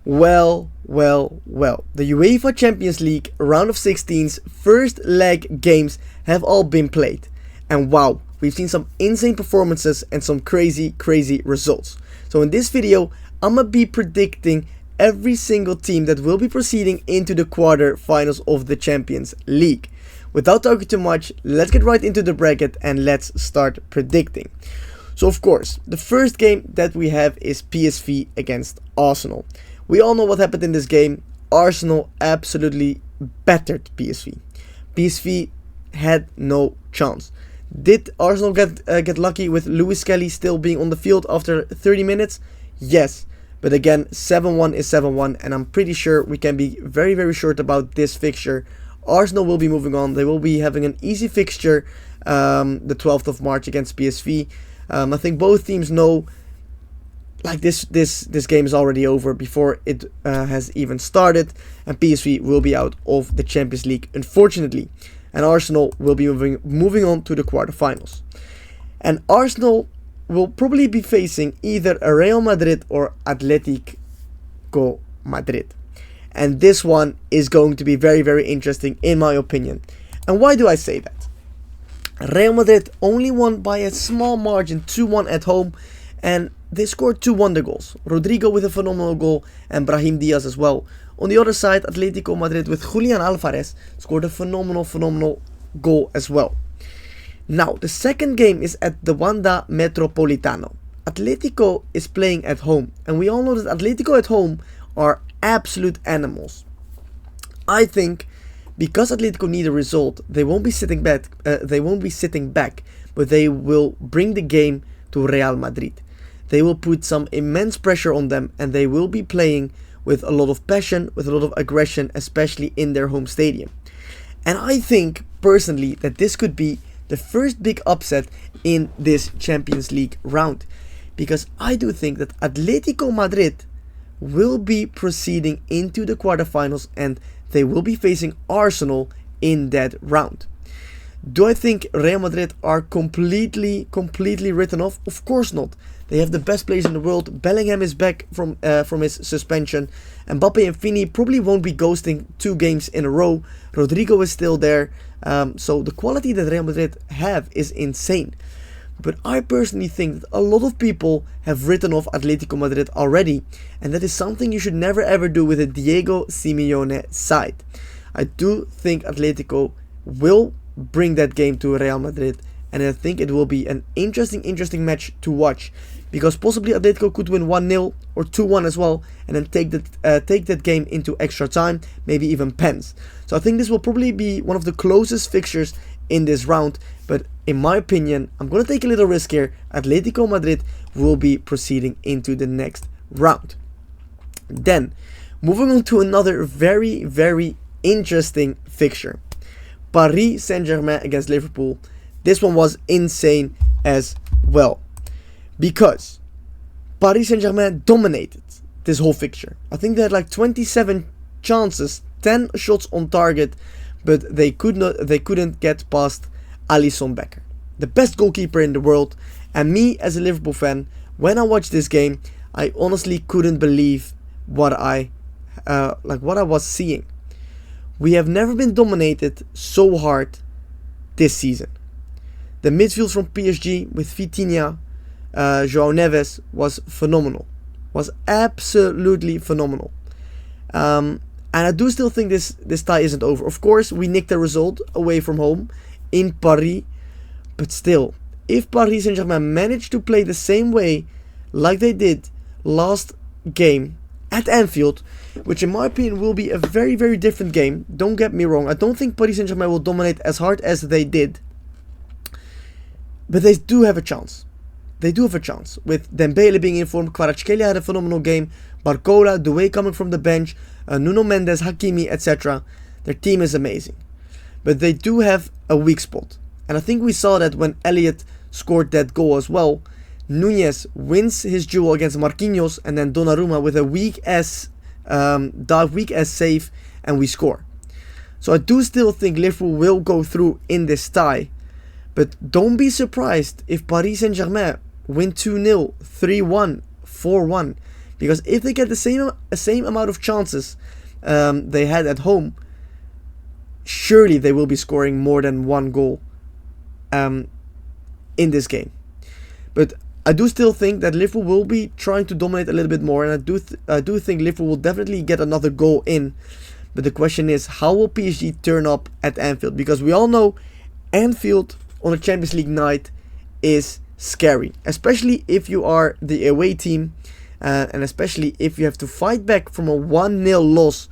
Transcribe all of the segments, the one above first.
Well. The UEFA Champions League round of 16's first leg games have all been played. And wow, we've seen some insane performances and some crazy results. So in this video, I'm gonna be predicting every single team that will be proceeding into the quarter-finals of the Champions League. Without talking too much, let's get right into the bracket and let's start predicting. So of course, the first game that we have is PSV against Arsenal. We all know what happened in this game. Arsenal absolutely battered PSV. PSV had no chance. Did Arsenal get lucky with Lewis Kelly still being on the field after 30 minutes? Yes. But again, 7-1 is 7-1, and I'm pretty sure we can be very short about this fixture. Arsenal will be moving on. They will be having an easy fixture the 12th of March against PSV. I think both teams know like this game is already over before it has even started, and PSV will be out of the Champions League, unfortunately. And Arsenal will be moving on to the quarterfinals. And Arsenal will probably be facing either Real Madrid or Atletico Madrid. And this one is going to be very interesting in my opinion. And why do I say that? Real Madrid only won by a small margin, 2-1 at home, and they scored 2 wonder goals. Rodrigo with a phenomenal goal and Brahim Diaz as well. On the other side, Atletico Madrid with Julian Alvarez scored a phenomenal goal as well. Now, the second game is at the Wanda Metropolitano. Atletico is playing at home, and we all know that Atletico at home are absolute animals. I think because Atletico need a result, they won't be sitting back. But they will bring the game to Real Madrid. They will put some immense pressure on them, and they will be playing with a lot of passion, with a lot of aggression, especially in their home stadium. And I think personally that this could be the first big upset in this Champions League round, because I do think that Atletico Madrid will be proceeding into the quarterfinals and they will be facing Arsenal in that round. Do I think Real Madrid are completely written off? Of course not. They have the best players in the world. Bellingham is back from his suspension. Mbappe and Fini probably won't be ghosting 2 games in a row. Rodrigo is still there. So the quality that Real Madrid have is insane. But I personally think that a lot of people have written off Atletico Madrid already. And that is something you should never ever do with a Diego Simeone side. I do think Atletico will bring that game to Real Madrid, and I think it will be an interesting match to watch, because possibly Atletico could win 1-0 or 2-1 as well, and then take that game into extra time, maybe even pens. So I think this will probably be one of the closest fixtures in this round, but in my opinion, I'm going to take a little risk here. Atletico Madrid will be proceeding into the next round. Then, moving on to another very interesting fixture. Paris Saint-Germain against Liverpool. This one was insane as well, because Paris Saint-Germain dominated this whole fixture. I think they had like 27 chances, 10 shots on target, but they couldn't get past Alisson Becker, the best goalkeeper in the world. And me as a Liverpool fan, when I watched this game, I honestly couldn't believe what I was seeing. We have never been dominated so hard this season. The midfield from PSG with Vitinha, João Neves was phenomenal. Was absolutely phenomenal. And I do still think this tie isn't over. Of course, we nicked a result away from home in Paris. But still, if Paris Saint-Germain managed to play the same way like they did last game at Anfield, which in my opinion will be a very different game. Don't get me wrong, I don't think Paris Saint-Germain will dominate as hard as they did, but they do have a chance. They do have a chance. With Dembele being informed, Kvaratskhelia had a phenomenal game, Barcola, Doué coming from the bench, Nuno Mendes, Hakimi, etc. Their team is amazing. But they do have a weak spot. And I think we saw that when Elliott scored that goal as well. Nunez wins his duel against Marquinhos, and then Donnarumma with a weak ass save, and we score. So I do still think Liverpool will go through in this tie, but don't be surprised if Paris Saint-Germain win 2-0, 3-1, 4-1, Because if they get the same amount of chances they had at home, surely they will be scoring more than one goal in this game. But I do still think that Liverpool will be trying to dominate a little bit more, and I do think Liverpool will definitely get another goal in. But the question is, how will PSG turn up at Anfield? Because we all know Anfield on a Champions League night is scary, especially if you are the away team, and especially if you have to fight back from a 1-0 loss,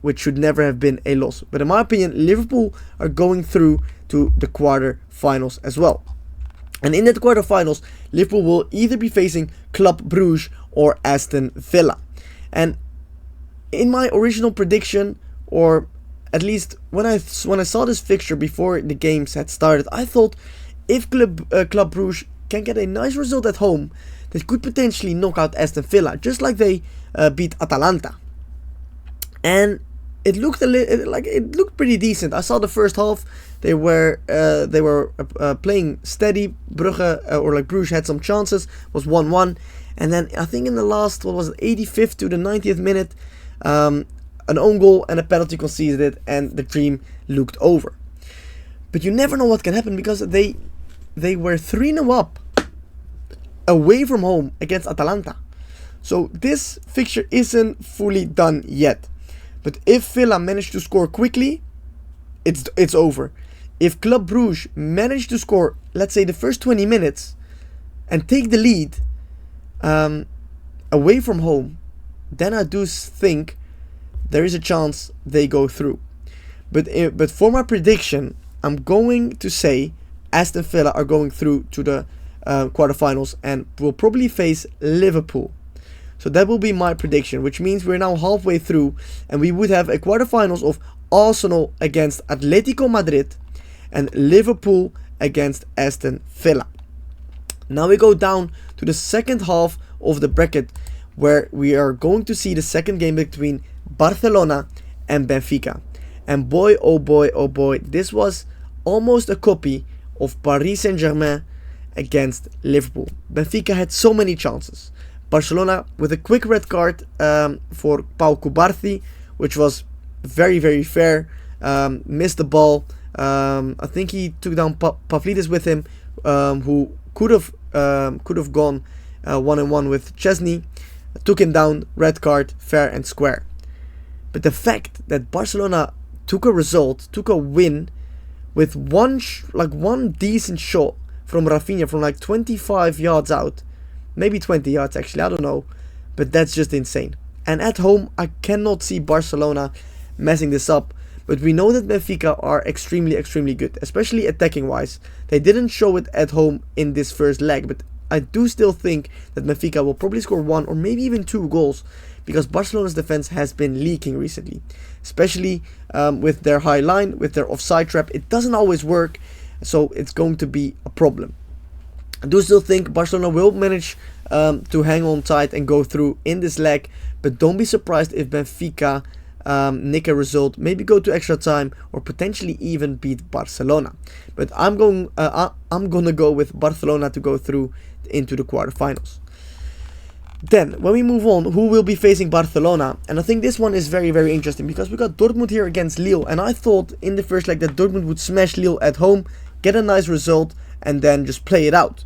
which should never have been a loss. But in my opinion, Liverpool are going through to the quarter-finals as well. And in that quarterfinals, Liverpool will either be facing Club Brugge or Aston Villa. And in my original prediction, or at least when I saw this fixture before the games had started, I thought if Club Brugge can get a nice result at home, they could potentially knock out Aston Villa, just like they beat Atalanta. And it looked it looked pretty decent. I saw the first half. They were playing steady. Bruges had some chances. Was 1-1, and then I think in the last 85th to the 90th minute, an own goal and a penalty conceded, and the dream looked over. But you never know what can happen, because they were 3-0 up away from home against Atalanta. So this fixture isn't fully done yet. But if Villa managed to score quickly, it's over. If Club Brugge managed to score, let's say, the first 20 minutes and take the lead away from home, then I do think there is a chance they go through. But for my prediction, I'm going to say Aston Villa are going through to the quarterfinals and will probably face Liverpool. So that will be my prediction, which means we're now halfway through, and we would have a quarterfinals of Arsenal against Atletico Madrid and Liverpool against Aston Villa. Now we go down to the second half of the bracket, where we are going to see the second game between Barcelona and Benfica. And boy, oh boy, oh boy, this was almost a copy of Paris Saint-Germain against Liverpool. Benfica had so many chances. Barcelona with a quick red card for Pau Cubarsí, which was very, very fair. Missed the ball. I think he took down Pavlidis with him, who could have gone 1-on-1 with Chesney. Took him down. Red card, fair and square. But the fact that Barcelona took a result, took a win, with one decent shot from Rafinha from 25 yards out. Maybe 20 yards actually, I don't know. But that's just insane. And at home, I cannot see Barcelona messing this up. But we know that Benfica are extremely, extremely good, especially attacking wise. They didn't show it at home in this first leg, but I do still think that Benfica will probably score 1 or maybe even 2 goals, because Barcelona's defense has been leaking recently. Especially with their high line, with their offside trap. It doesn't always work, so it's going to be a problem. I do still think Barcelona will manage to hang on tight and go through in this leg, but don't be surprised if Benfica nick a result, maybe go to extra time, or potentially even beat Barcelona. But I'm gonna go with Barcelona to go through into the quarterfinals. Then, when we move on, who will be facing Barcelona? And I think this one is very, very interesting, because we got Dortmund here against Lille, and I thought in the first leg that Dortmund would smash Lille at home, get a nice result, and then just play it out.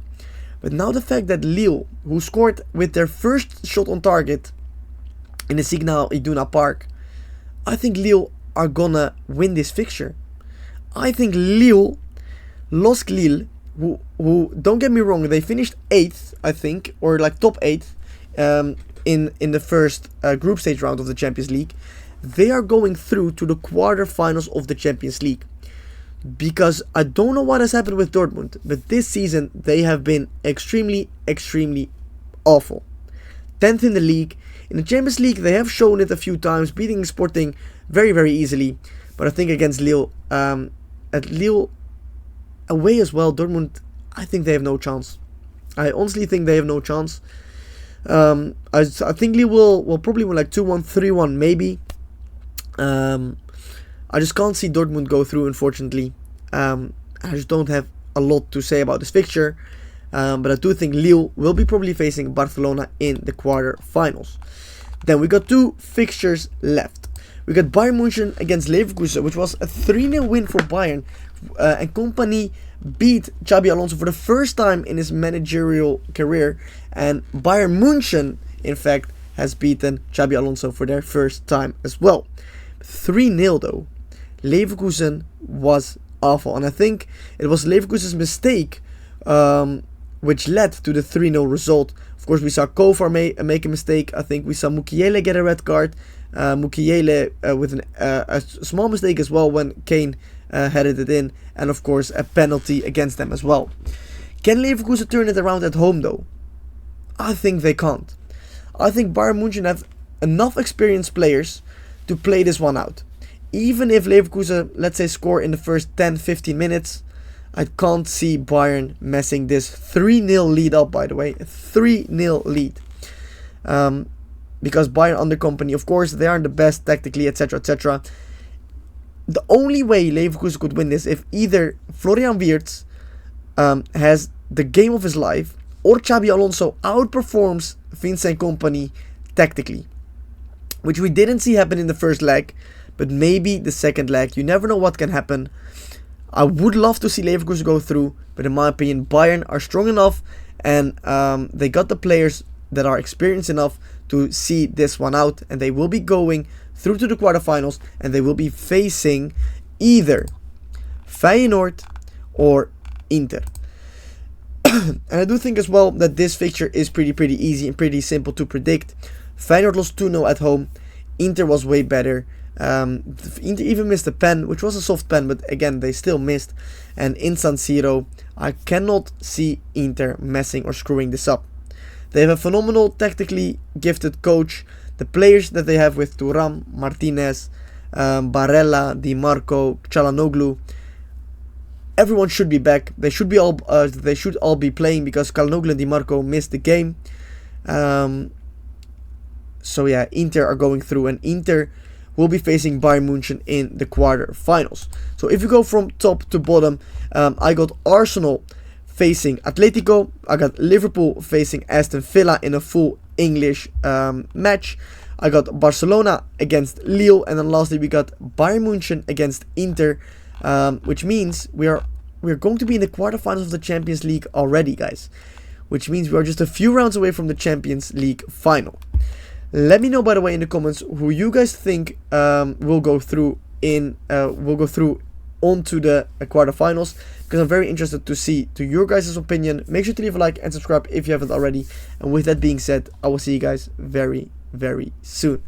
But now the fact that Lille, who scored with their first shot on target in the Signal Iduna Park, I think Lille are gonna win this fixture. I think Lille, who don't get me wrong, they finished 8th, I think, or top 8th in the first group stage round of the Champions League. They are going through to the quarterfinals of the Champions League. Because I don't know what has happened with Dortmund, but this season they have been extremely, extremely awful. 10th in the league. In the Champions League, they have shown it a few times, beating Sporting very, very easily. But I think against Lille, at Lille away as well, Dortmund, I think they have no chance. I honestly think they have no chance. I think Lille will probably win 2-1, 3-1 maybe. I just can't see Dortmund go through, unfortunately. I just don't have a lot to say about this fixture. but I do think Lille will be probably facing Barcelona in the quarter-finals. Then we got 2 fixtures left. We got Bayern München against Leverkusen, which was a 3-0 win for Bayern, and company beat Xabi Alonso for the first time in his managerial career, and Bayern München, in fact, has beaten Xabi Alonso for their first time as well. 3-0 though. Leverkusen was awful, and I think it was Leverkusen's mistake which led to the 3-0 result. Of course, we saw Kovar make a mistake. I think we saw Mukiele get a red card. Mukiele with a small mistake as well when Kane headed it in, and of course a penalty against them as well. Can Leverkusen turn it around at home though? I think they can't. I think Bayern München have enough experienced players to play this one out. Even if Leverkusen, let's say, score in the first 10-15 minutes, I can't see Bayern messing this 3-0 lead up, by the way. A 3-0 lead. Because Bayern under company, of course, they aren't the best tactically, etc., etc. The only way Leverkusen could win this if either Florian Wirtz has the game of his life, or Xabi Alonso outperforms Vincent Kompany tactically. Which we didn't see happen in the first leg, but maybe the second leg. You never know what can happen. I would love to see Leverkusen go through, but in my opinion, Bayern are strong enough, and they got the players that are experienced enough to see this one out, and they will be going through to the quarterfinals, and they will be facing either Feyenoord or Inter. And I do think as well that this fixture is pretty easy and pretty simple to predict. Feyenoord lost 2-0 at home. Inter was way better. Inter even missed a pen, which was a soft pen, but again, they still missed. And in San Siro, I cannot see Inter messing or screwing this up. They have a phenomenal, tactically gifted coach. The players that they have with Thuram, Martinez, Barella, Di Marco, Çalhanoğlu, everyone should be back. They should all be playing because Çalhanoğlu and Di Marco missed the game. So yeah, Inter are going through, and Inter will be facing Bayern München in the quarter-finals. So if you go from top to bottom, I got Arsenal facing Atletico. I got Liverpool facing Aston Villa in a full English match. I got Barcelona against Lille, and then lastly we got Bayern München against Inter, which means we are going to be in the quarterfinals of the Champions League already, guys. Which means we are just a few rounds away from the Champions League final. Let me know, by the way, in the comments who you guys think will go through onto the quarterfinals, because I'm very interested to see your guys' opinion. Make sure to leave a like and subscribe if you haven't already. And with that being said, I will see you guys very soon.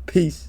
Peace.